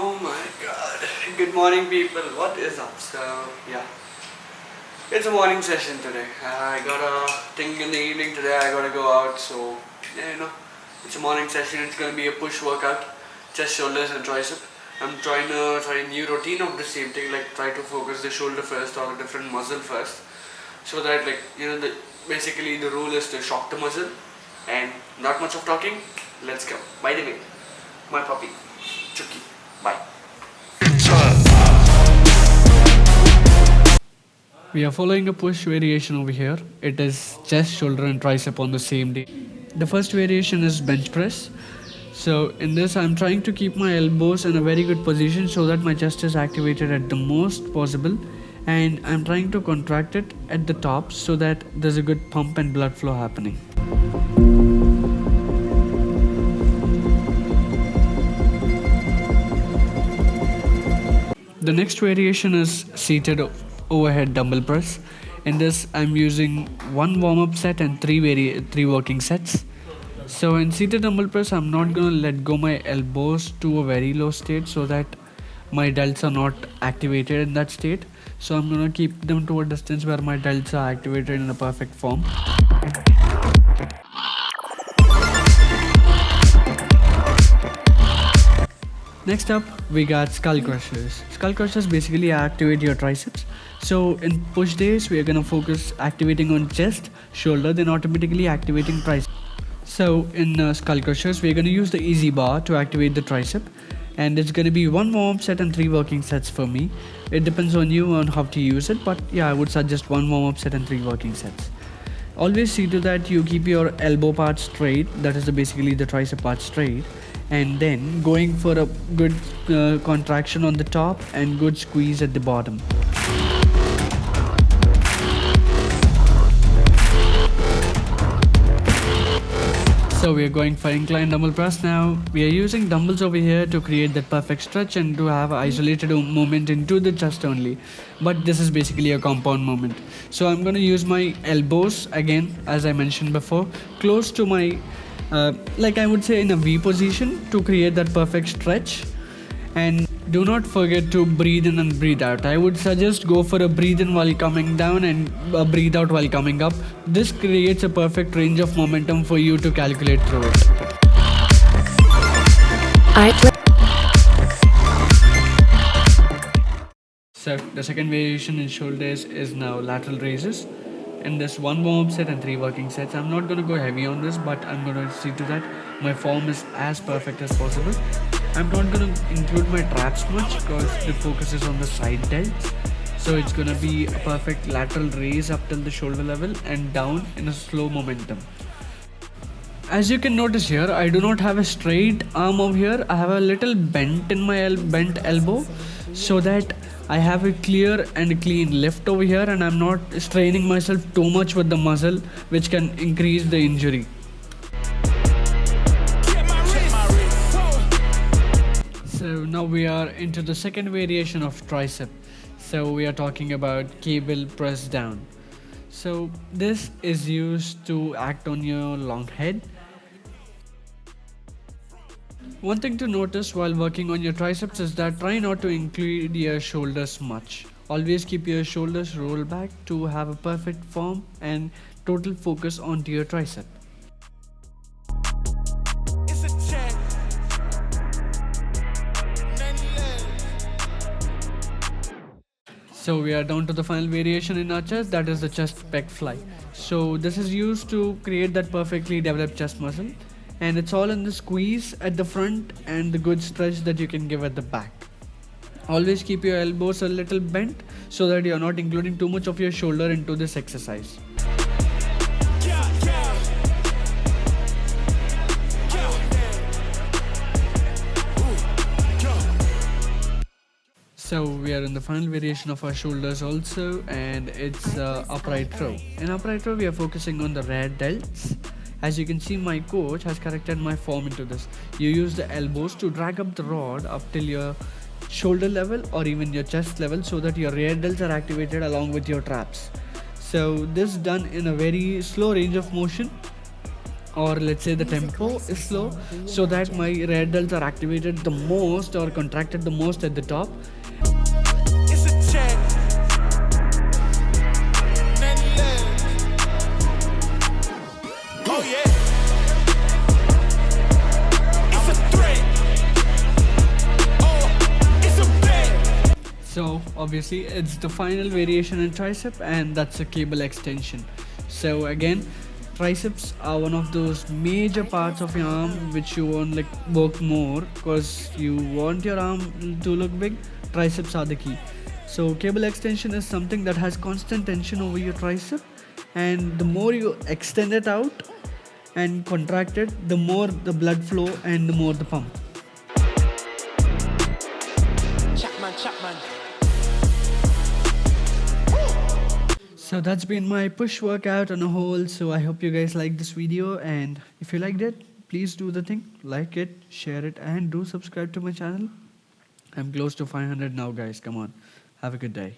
Oh my god. Good morning, people. What is up? So, yeah. It's a morning session today. I got a thing in the evening today. I gotta go out. So, yeah, it's a morning session. It's gonna be a push workout. Chest, shoulders, and tricep. I'm trying to try a new routine of the same thing. Like, try to focus the shoulder first or a different muscle first. So that, basically the rule is to shock the muscle. And not much of talking. Let's go. By the way, my puppy, Chucky. Bye. We are following a push variation over here. It is chest, shoulder and tricep on the same day. The first variation is bench press. So in this I'm trying to keep my elbows in a very good position so that my chest is activated at the most possible, and I'm trying to contract it at the top so that there's a good pump and blood flow happening. The next variation is seated overhead dumbbell press. In this I'm using one warm-up set and three working sets. So in seated dumbbell press I'm not going to let go my elbows to a very low state so that my delts are not activated in that state. So I'm going to keep them to a distance where my delts are activated in a perfect form. Next up, we got skull crushers. Skull crushers basically activate your triceps. So in push days, we are gonna focus activating on chest, shoulder, then automatically activating tricep. So in skull crushers, we are gonna use the easy bar to activate the tricep, and it's gonna be one warm-up set and three working sets for me. It depends on you on how to use it, but yeah, I would suggest one warm-up set and three working sets. Always see to that you keep your elbow part straight, that is basically the tricep part straight, and then going for a good contraction on the top and good squeeze at the bottom. So we are going for incline dumbbell press now. We are using dumbbells over here to create that perfect stretch and to have isolated movement into the chest only. But this is basically a compound movement. So I'm going to use my elbows again, as I mentioned before, close to my I would say in a V position to create that perfect stretch. And do not forget to breathe in and breathe out. I would suggest go for a breathe in while coming down and a breathe out while coming up. This creates a perfect range of momentum for you to calculate through it. So the second variation in shoulders is now lateral raises. In this one warm-up set and three working sets. I'm not going to go heavy on this, but I'm going to see to that my form is as perfect as possible. I'm not going to include my traps much because the focus is on the side delts. So it's going to be a perfect lateral raise up till the shoulder level and down in a slow momentum. As you can notice here, I do not have a straight arm over here. I have a little bent in my bent elbow so that I have a clear and clean lift over here, and I'm not straining myself too much with the muscle, which can increase the injury. So now we are into the second variation of tricep. So we are talking about cable press down. So this is used to act on your long head. One thing to notice while working on your triceps is that try not to include your shoulders much. Always keep your shoulders rolled back to have a perfect form and total focus onto your tricep. So we are down to the final variation in our chest, that is the chest pec fly. So this is used to create that perfectly developed chest muscle. And it's all in the squeeze at the front and the good stretch that you can give at the back. Always keep your elbows a little bent so that you're not including too much of your shoulder into this exercise. So we are in the final variation of our shoulders also, and it's upright row. In upright row we are focusing on the rear delts. As you can see, my coach has corrected my form into this. You use the elbows to drag up the rod up till your shoulder level or even your chest level so that your rear delts are activated along with your traps. So this done in a very slow range of motion or let's say the tempo is slow, so that my rear delts are activated the most or contracted the most at the top. It's a check. Oh yeah. It's a threat. Oh, it's a bet. So obviously it's the final variation in tricep, and that's a cable extension. So again, triceps are one of those major parts of your arm which you want like work more because you want your arm to look big. Triceps are the key. So cable extension is something that has constant tension over your tricep, and the more you extend it out and contract it, the more the blood flow and the more the pump. Chapman. So that's been my push workout on a whole. So I hope you guys liked this video, and if you liked it, please do the thing, like it, share it, and do subscribe to my channel. I'm close to 500 now, guys. Come on, have a good day.